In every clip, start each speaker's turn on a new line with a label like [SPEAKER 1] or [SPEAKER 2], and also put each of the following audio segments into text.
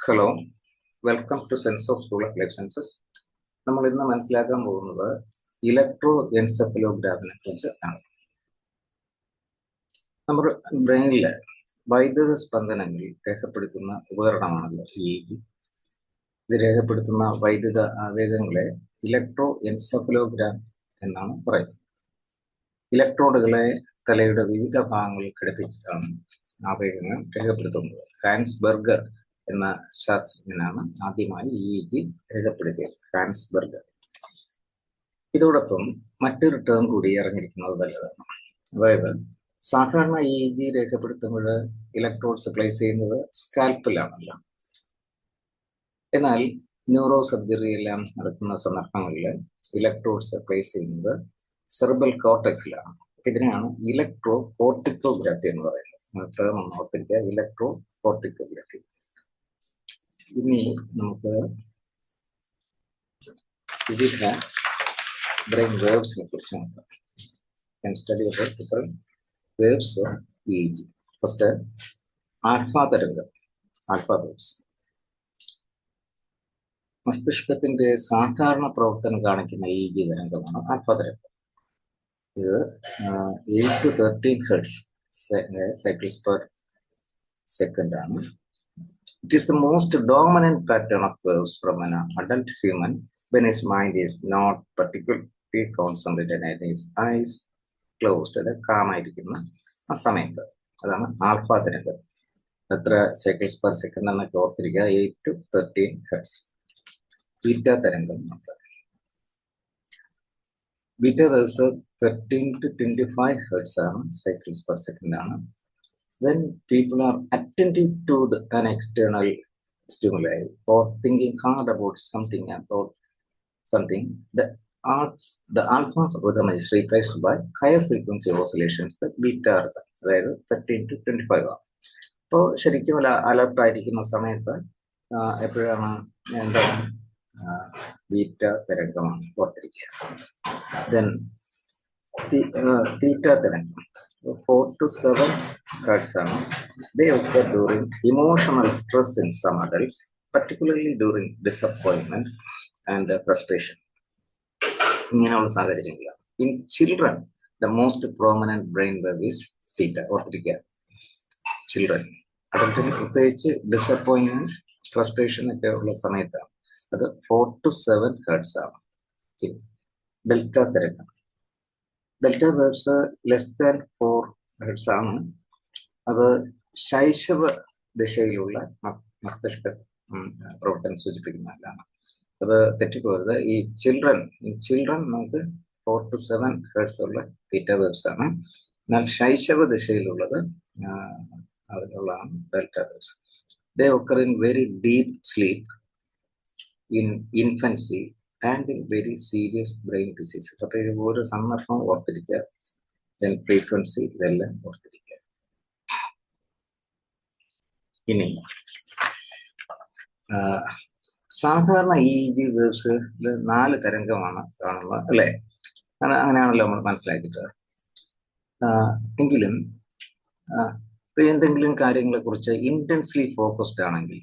[SPEAKER 1] Hello, welcome to sense of school of life sciences. നമ്മൾ ഇന്ന് മനസ്സിലാക്കാൻ പോകുന്നത് ഇലക്ട്രോ എൻസെഫലോഗ്രാഫിനെ കുറിച്ച് ആണ്. നമ്മുടെ ബ്രെയിനിലെ വൈദ്യുത സ്പന്ദനങ്ങൾ രേഖപ്പെടുത്തുന്ന ഉപകരണമാണല്ലോ EEG. ഇത് രേഖപ്പെടുത്തുന്ന വൈദ്യുത ആവേഗങ്ങളെ ഇലക്ട്രോ എൻസെഫലോഗ്രാം എന്നാണ് പറയുന്നത്. ഇലക്ട്രോഡുകളെ തലയുടെ വിവിധ ഭാഗങ്ങളിൽ ഘടിപ്പിച്ചിട്ടാണ് ആവേഗങ്ങൾ രേഖപ്പെടുത്തുന്നത്. ഹാൻസ് ബർഗർ എന്ന ശാസ്ത്രജ്ഞനാണ് ആദ്യമായി EEG രേഖപ്പെടുത്തിയത്, ഹാൻസ് ബർഗർ. ഇതോടൊപ്പം മറ്റൊരു ടേം കൂടി അറിഞ്ഞിരിക്കുന്നത് നല്ലതാണ്. അതായത് സാധാരണ EEG രേഖപ്പെടുത്തുമ്പോൾ ഇലക്ട്രോഡ്സ് പ്ലേസ് ചെയ്യുന്നത് സ്കാൽപ്പിലാണല്ലോ. എന്നാൽ ന്യൂറോ സർജറി എല്ലാം നടക്കുന്ന സന്ദർഭങ്ങളിൽ ഇലക്ട്രോഡ്സ് പ്ലേസ് ചെയ്യുന്നത് സെറിബ്രൽ കോർട്ടക്സിലാണ്. ഇതിനെയാണ് ഇലക്ട്രോ കോർട്ടിക്കോഗ്രാഫി എന്ന് പറയുന്നത്. ടേം ഒന്ന് ഓർത്തിരിക്കുക, ഇലക്ട്രോ കോർട്ടിക്കോഗ്രാഫി. ഇനി നമുക്ക് വിവിധ ബ്രെയിൻ വേവ്സിനെ കുറിച്ച് നോക്കാം. Study different waves of EEG. First alpha തരംഗം, ആൽഫ വേവ്സ്. മസ്തിഷ്കത്തിന്റെ സാധാരണ പ്രവർത്തനം കാണിക്കുന്ന EEG തരംഗമാണ് ആൽഫ തരംഗം. ഇത് 8 to 13 hertz cycles per second ആണ്. It is the most dominant pattern of waves from an adult human when his mind is not particularly concentrated and his eyes closed. അത് കാമായിരിക്കുന്ന ആ സമയത്ത് അതാണ് ആൽഫ തരംഗം. എത്ര സൈക്കിൾസ് പെർ സെക്കൻഡ് എന്നൊക്കെ ഓർത്തിരിക്കുക, 8 to 13 hertz. Beta തരംഗം നോക്കാം. ബീറ്റ വേവ്സ് 13 to 25 ഹെർട്സ് ആണ്, സൈക്കിൾസ് പെർ സെക്കൻഡ് ആണ്. When people are attentive to an external stimuli or thinking hard about something, the alpha rhythm is replaced by higher frequency oscillations, the beta rhythm, അതായത് 13 to 25 ആണ്. അപ്പോൾ ശരിക്കും alert ആയിരിക്കുന്ന സമയത്ത് എപ്പോഴാണ് എന്താണ് ബീറ്റ തരംഗമാണ് ഓർത്തിരിക്കുക. ദെൻ തീറ്റ തരംഗം 4 to 7 hertz ആണ്. They occur during emotional stress in some adults, particularly during disappointment and frustration. ഇങ്ങനെയുള്ള സാഹചര്യങ്ങളാണ്. In children, the most prominent brain wave is theta. ഓർത്തിരിക്കുക, ചിൽഡ്രൻ. അഡൽട്ടിന് പ്രത്യേകിച്ച് ഡിസപ്പോയിൻമെന്റ്, ഫ്രസ്ട്രേഷൻ ഒക്കെ ഉള്ള സമയത്താണ്. അത് 4 to 7 hertz ആണ്. ഡെൽറ്റ തരംഗം. Delta waves less than 4 hertz ആണ്. അത് ശൈശവ ദിശയിലുള്ള മസ്തിഷ്ക പ്രവർത്തനം സൂചിപ്പിക്കുന്നതല്ലാണ്. അത് തെറ്റിപ്പോകരുത്. ഈ ചിൽഡ്രൻ നമുക്ക് 4 to 7 ഹെർട്സ് ഉള്ള തീറ്റ വേവ്സ് ആണ്. എന്നാൽ ശൈശവ ദിശയിലുള്ളത് അതിനുള്ളതാണ് delta waves. They occur in very deep sleep, in infancy and in very serious brain diseases. അപ്പോൾ ഇത് ഓരോ സന്ദർഭം ഓർത്തിരിക്കുക, ഫ്രീക്വൻസി ഇതെല്ലാം ഓർത്തിരിക്കുക. ഇനി സാധാരണ EEG വേവ്സ് 4 തരംഗമാണ് കാണുന്നത്, അല്ലേ? അങ്ങനെയാണല്ലോ നമ്മൾ മനസ്സിലാക്കിയിട്ട്. എങ്കിലും എന്തെങ്കിലും കാര്യങ്ങളെ കുറിച്ച് ഇന്റൻസ്ലി ഫോക്കസ്ഡ് ആണെങ്കിൽ,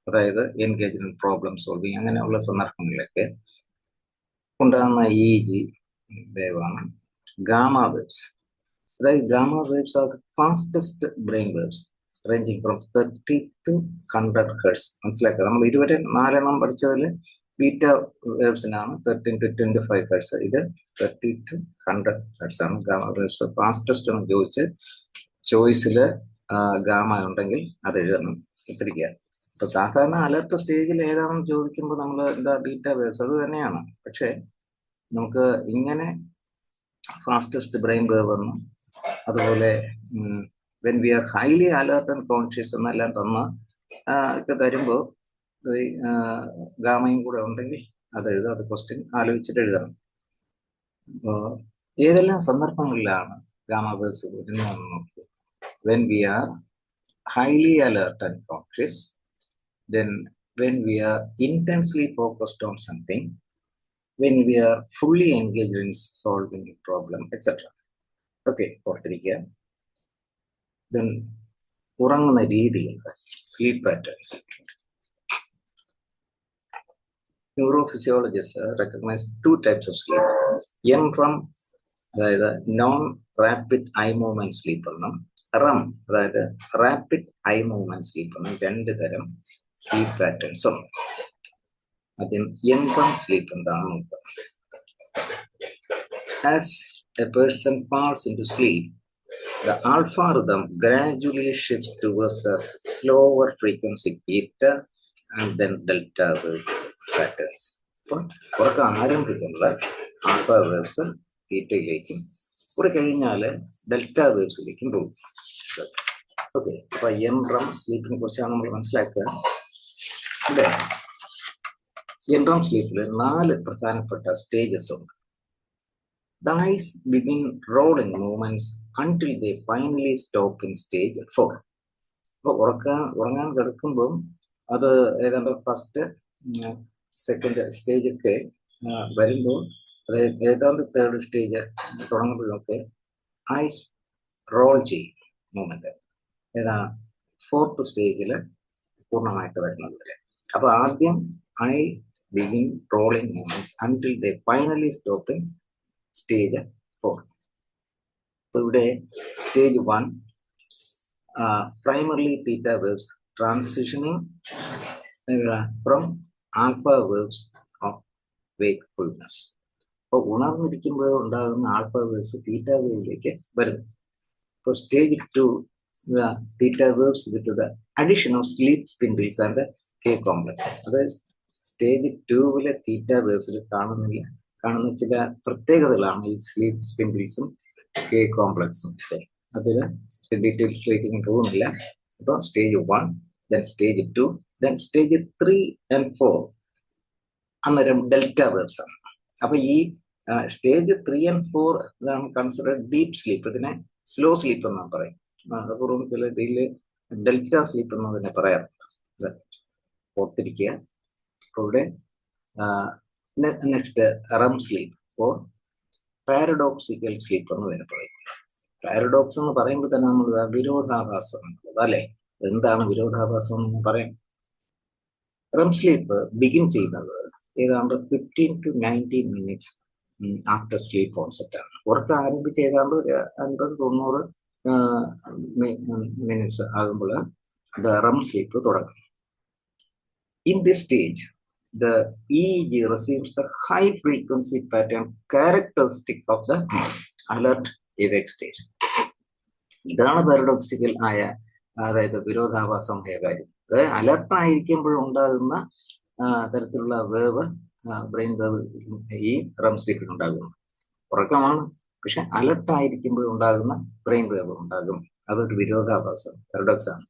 [SPEAKER 1] അതായത് എൻഗേജ് ഇൻ പ്രോബ്ലം സോൾവിങ്, അങ്ങനെയുള്ള സന്ദർഭങ്ങളിലൊക്കെ ഉണ്ടാകുന്ന EEG വേവാണ് ഗാമ വേവ്സ്. അതായത് gamma waves are fastest brain waves ranging from 30 to 100 hertz. മനസ്സിലാക്കുക, നമ്മൾ ഇതുവരെ 4 പഠിച്ചതിൽ ബീറ്റ വേവ്സിനാണ് 13 to 25 ഹെർട്സ്. ഇത് 30 to 100 ഹെർട്സ് ആണ് ഗാമ വേവ്സ്. ഫാസ്റ്റസ്റ്റ് എന്ന് ചോദിച്ച് ചോയ്സിൽ ഗാമ ഉണ്ടെങ്കിൽ അത് എഴുതണം, ഇത്തിരിക്കുക. ഇപ്പൊ സാധാരണ അലർട്ട് സ്റ്റേജിൽ ഏതാണെന്ന് ചോദിക്കുമ്പോൾ നമ്മൾ എന്താ ബീറ്റ വേവ്സ് അത് തന്നെയാണ്. പക്ഷെ നമുക്ക് ഇങ്ങനെ ഫാസ്റ്റസ്റ്റ് ബ്രെയിൻ വേവ് എന്നും അതുപോലെ when we are highly alert and conscious എന്നെല്ലാം ഒക്കെ തരുമ്പോൾ ഗാമയും കൂടെ ഉണ്ടെങ്കിൽ അത് എഴുതാം. അത് ക്വസ്റ്റ്യൻ ആലോചിച്ചിട്ട് എഴുതണം. ഏതെല്ലാം സന്ദർഭങ്ങളിലാണ് ഗാമ വേവ്സ് വരുന്നതെന്ന് നോക്കുക. When we are highly alert and conscious, then when we are intensely focused on something, when we are fully engaged in solving a problem, etc. Okay, ഓർത്തിരിക്കുക. Then ഉറങ്ങുന്ന രീതികൾ, sleep patterns. Neurophysiologists recognize two types of sleep. NREM, അതായത് non rapid I movement sleep എന്നും rum, അതായത് rapid I movement sleep എന്നും രണ്ട് തരം sleep patterns ഉണ്ട്. ആദ്യം NREM സ്ലീപ്പ് എന്താണെന്ന് നോക്കാം. As a person falls into sleep, the alpha rhythm gradually shifts towards the slower frequency theta and then delta wave patterns. അപ്പോൾ കുറച്ച് ആരംഭിക്കുന്ന ആൽഫ വേവ്സ് തീറ്റയിലേക്കും കുറെ കഴിഞ്ഞാൽ ഡെൽറ്റ വേവ്സിലേക്കും പോകും. ഓക്കെ, അപ്പൊ NREM സ്ലീപ്പിനെ കുറിച്ചാണ് നമ്മൾ മനസ്സിലാക്കുക. അല്ലേ, NREM സ്ലീപ്പിൽ 4 പ്രധാനപ്പെട്ട സ്റ്റേജസ് ഉണ്ട്. The eyes begin rolling movements until they finally stop in stage 4. അപ്പോൾ ഉറങ്ങാൻ കിടക്കുമ്പോൾ അത് ഏതാണ്ട് ഫസ്റ്റ് സെക്കൻഡ് സ്റ്റേജ് ഒക്കെ വരുമ്പോൾ അത് ഏതാണ്ട് തേർഡ് സ്റ്റേജ് തുടങ്ങുമ്പോഴൊക്കെ ഐസ് റോൾ ചെയ്യും മൂവ്മെന്റ്. ഏതാണ് 4th സ്റ്റേജിൽ പൂർണ്ണമായിട്ട് വരുന്നത് വരെ. അപ്പൊ ആദ്യം I begin rolling movements until they finally stop in stage 4. അപ്പൊ ഇവിടെ stage 1 primarily theta waves transitioning from alpha waves of wakefulness. അപ്പോൾ ഉണർന്നിരിക്കുമ്പോൾ ഉണ്ടാകുന്ന ആൽഫ വേവ്സ് തീറ്റ വേവിലേക്ക് വരുന്നു. ഇപ്പോൾ stage 2 theta waves with the addition of sleep spindles and K complex. അതായത് stage 2 theta വേവ്സിൽ കാണുന്ന ചില പ്രത്യേകതകളാണ് ഈ സ്ലീപ്പ് സ്പിൻഡിൽസും കെ കോംപ്ലക്സും. അതിൽ ഡീറ്റെയിൽസിലേക്ക് പോകുന്നില്ല. അപ്പോൾ stage 1, then stage 2, then stage 3 and 4 അന്നേരം ഡെൽറ്റ വേവ്സ് ആണ്. അപ്പൊ ഈ സ്റ്റേജ് 3 and 4 ഇതാണ് കൺസിഡർഡ് ഡീപ് സ്ലീപ്പ്. ഇതിനെ സ്ലോ സ്ലീപ്പ് എന്നാണ് പറയും. അപൂർവം ചില ഇതിൽ ഡെൽറ്റ സ്ലീപ്പ് എന്നതിനെ പറയാറുണ്ട്. ഓർത്തിരിക്കുക. ഇവിടെ next REM sleep or paradoxical sleep എന്ന് തന്നെ പറയും. പാരഡോക്സ് എന്ന് പറയുമ്പോൾ തന്നെ നമ്മൾ വിരോധാഭാസം അല്ലേ. എന്താണ് വിരോധാഭാസം എന്ന് പറയാം. REM സ്ലീപ്പ് ബിഗിൻ ചെയ്യുന്നത് ഏതാണ്ട് 15 to 19 minutes after sleep onset ആണ്. ഉറക്കം ആരംഭിച്ച് ഏതാണ്ട് 50-90 minutes ആകുമ്പോൾ REM സ്ലീപ്പ് തുടങ്ങും. In this stage, the EEG receives the high frequency pattern characteristic of the alert awake stage. ഇതാണ് പാരഡോക്സിക്കൽ ആയ, അതായത് വിരോധാഭാസമായ കാര്യം. അതായത് അലർട്ടായിരിക്കുമ്പോഴുണ്ടാകുന്ന തരത്തിലുള്ള വേവ്, ബ്രെയിൻ വേവ് ഈ REM സ്ലീപ്പിൽ ഉണ്ടാകുന്നു. ഉറക്കമാണ്, പക്ഷെ അലർട്ടായിരിക്കുമ്പോഴുണ്ടാകുന്ന ബ്രെയിൻ വേവ് ഉണ്ടാകും. അതൊരു വിരോധാഭാസം, പാരഡോക്സ് ആണ്.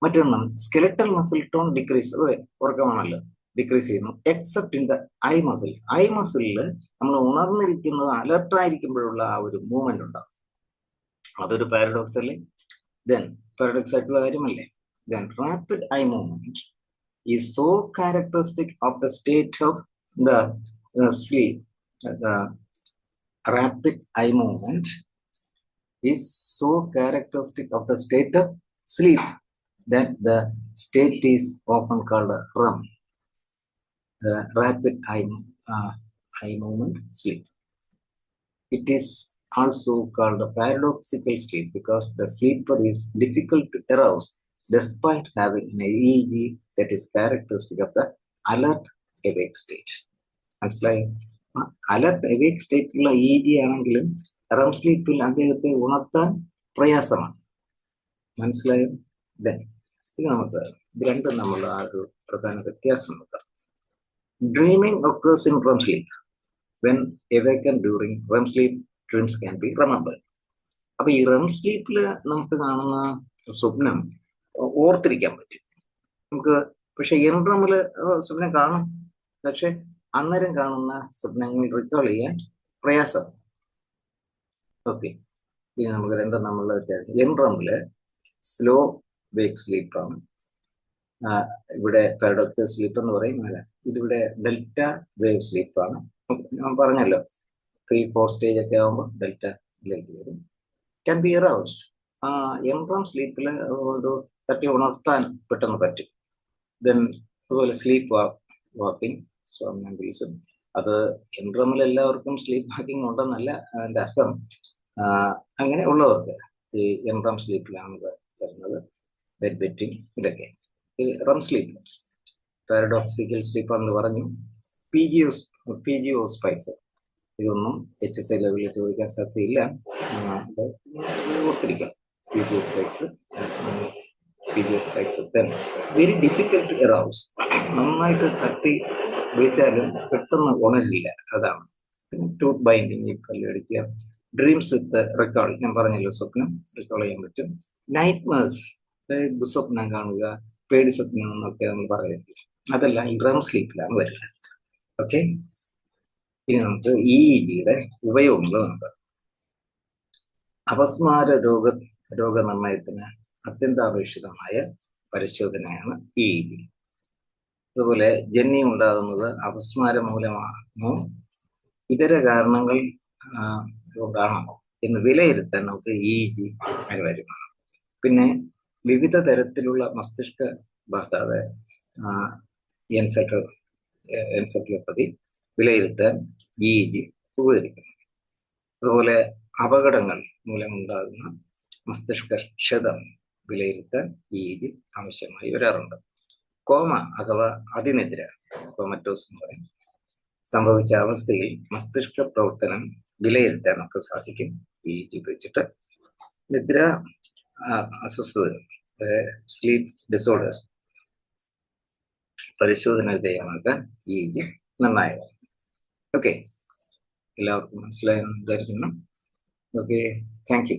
[SPEAKER 1] മറ്റൊന്ന് സ്കെലറ്റൽ മസിൽ ടോൺ ഡിക്രീസ്. അതെ, ഉറക്കമാണല്ലോ, ഡിക്രീസ് ചെയ്യുന്നു. Except in the eye muscles. Eye മസിലിൽ നമ്മൾ ഉണർന്നിരിക്കുന്നത് അലർട്ടായിരിക്കുമ്പോഴുള്ള ആ ഒരു മൂവ്മെന്റ് ഉണ്ടാകും. അതൊരു പാരഡോക്സ് അല്ലേ. ദെൻ പാരഡോക്സ് ആയിട്ടുള്ള കാര്യമല്ലേ. Then rapid I movement is so characteristic of the state of the sleep. The rapid eye movement is so characteristic of the state of sleep that the state is often called REM, rapid eye movement sleep. It is also called a paradoxical sleep because the sleeper is difficult to arouse despite having an EEG that is characteristic of the alert awake state. മനസ്സിലായി? Alert awake സ്റ്റേറ്റിലുള്ള EEG ആണെങ്കിലും REM സ്ലീപ്പിൽ അദ്ദേഹത്തെ ഉണർത്താൻ പ്രയാസമാണ്. മനസ്സിലായോ? ഇത് നമുക്ക് ഇത് രണ്ടും നമ്മൾ ആ ഒരു പ്രധാന വ്യത്യാസം നോക്കാം. Dreaming occurs in REM sleep. When awakened during REM sleep, dreams can be remembered. അപ്പൊ ഈ REM സ്ലീപ്പിൽ നമുക്ക് കാണുന്ന സ്വപ്നം ഓർത്തിരിക്കാൻ പറ്റും നമുക്ക്. പക്ഷെ NREM-ല് സ്വപ്നം കാണും, പക്ഷെ അന്നേരം കാണുന്ന സ്വപ്നങ്ങൾ റിക്കോൾ ചെയ്യാൻ പ്രയാസം. ഓക്കെ, ഇനി നമുക്ക് രണ്ടും നമ്മളുടെ വ്യത്യാസം. NREM-ല് സ്ലോ വേക്ക് സ്ലീപ്പാണ്, ഇവിടെ പാരഡോക്സിക്കൽ സ്ലീപ്പ് എന്ന് പറയുന്നില്ല. ഇതിവിടെ ഡെൽറ്റ വേവ് സ്ലീപ്പാണ്. ഞാൻ പറഞ്ഞല്ലോ 3-4 സ്റ്റേജ് ഒക്കെ ആകുമ്പോൾ ഡെൽറ്റയിലേക്ക് വരും. Can be aroused. NREM സ്ലീപ്പിൽ ഒരു തട്ടി ഉണർത്താൻ പെട്ടെന്ന് പറ്റും. ദെൻ അതുപോലെ സ്ലീപ്പ് വാക്കിംഗ് സോംനാംബുലിസം. അത് എൻഡ്രമിൽ എല്ലാവർക്കും സ്ലീപ്പ് ഹാക്കിംഗ് ഉണ്ടെന്നല്ല അതിന്റെ അർത്ഥം. അങ്ങനെ ഉള്ളവർക്ക് ഈ എൻഡ്രം സ്ലീപ്പിലാണ് വരുന്നത്, ബെഡ് വെറ്റിംഗ്, ഇതൊക്കെ. റം സ്ലീപ്പ്, പാരഡോക്സിക്കൽ സ്ലീപ്പ് എന്ന് പറഞ്ഞു. പി ജി ഒ സ്പൈക്സ്, ഇതൊന്നും HSI ലെവലിൽ ചോദിക്കാൻ സാധ്യതയില്ല, ഓർത്തിരിക്കാം. P G spikes very difficult arouse, നന്നായിട്ട് തട്ടി വിളിച്ചാലും പെട്ടെന്ന് ഉണരില്ല, അതാണ്. ടൂത്ത് ബൈൻഡിങ്, ഈ പല്ലടിക്കുക. ഡ്രീംസ് വിത്ത് റിക്കോൾ, ഞാൻ പറഞ്ഞല്ലോ, സ്വപ്നം റിക്കോൾ ചെയ്യാൻ പറ്റും. നൈറ്റ്മേഴ്സ്, ദുസ്വപ്നം കാണുക, പേടി സ്വപ്നം എന്നൊക്കെ നമ്മൾ പറയുന്നത്, അതെല്ലാം ഈ റെം സ്ലീപ്പിലാണ് വരുന്നത്. ഓക്കെ, ഇനി നമുക്ക് EEGയുടെ ഉപയോഗങ്ങൾ നോക്കാം. അപസ്മാര രോഗനിർണയത്തിന് അത്യന്താപേക്ഷിതമായ പരിശോധനയാണ് EEG. അതുപോലെ ജന്യം ഉണ്ടാകുന്നത് അപസ്മാരം മൂലമാണോ ഇതര കാരണങ്ങൾ കൊണ്ടാണോ എന്ന് വിലയിരുത്താൻ നമുക്ക് EEG അനിവാര്യമാണ്. പിന്നെ വിവിധ തരത്തിലുള്ള മസ്തിഷ്ക ബാധ, എൻസെഫലോപ്പതി വിലയിരുത്താൻ EEG ഉപകരിക്കുന്നു. അതുപോലെ അപകടങ്ങൾ മൂലമുണ്ടാകുന്ന മസ്തിഷ്ക ക്ഷതം വിലയിരുത്താൻ EEG ആവശ്യമായി വരാറുണ്ട്. കോമ അഥവാ അതിനിദ്ര, കോമറ്റോസ് എന്ന് പറയും, സംഭവിച്ച അവസ്ഥയിൽ മസ്തിഷ്ക പ്രവർത്തനം വിലയിരുത്താൻ നമുക്ക് സാധിക്കും EEG ഉപയോഗിച്ചിട്ട്. നിദ്ര അസ്വസ്ഥതകൾ, സ്ലീപ്പ് ഡിസോർഡേഴ്സ് പരിശോധന വിധേയമാക്കാൻ EEG നിർണായകമാണ്. ഓക്കെ, എല്ലാവർക്കും മനസ്സിലായെന്ന് വിചാരിക്കുന്നു. Okay, thank you.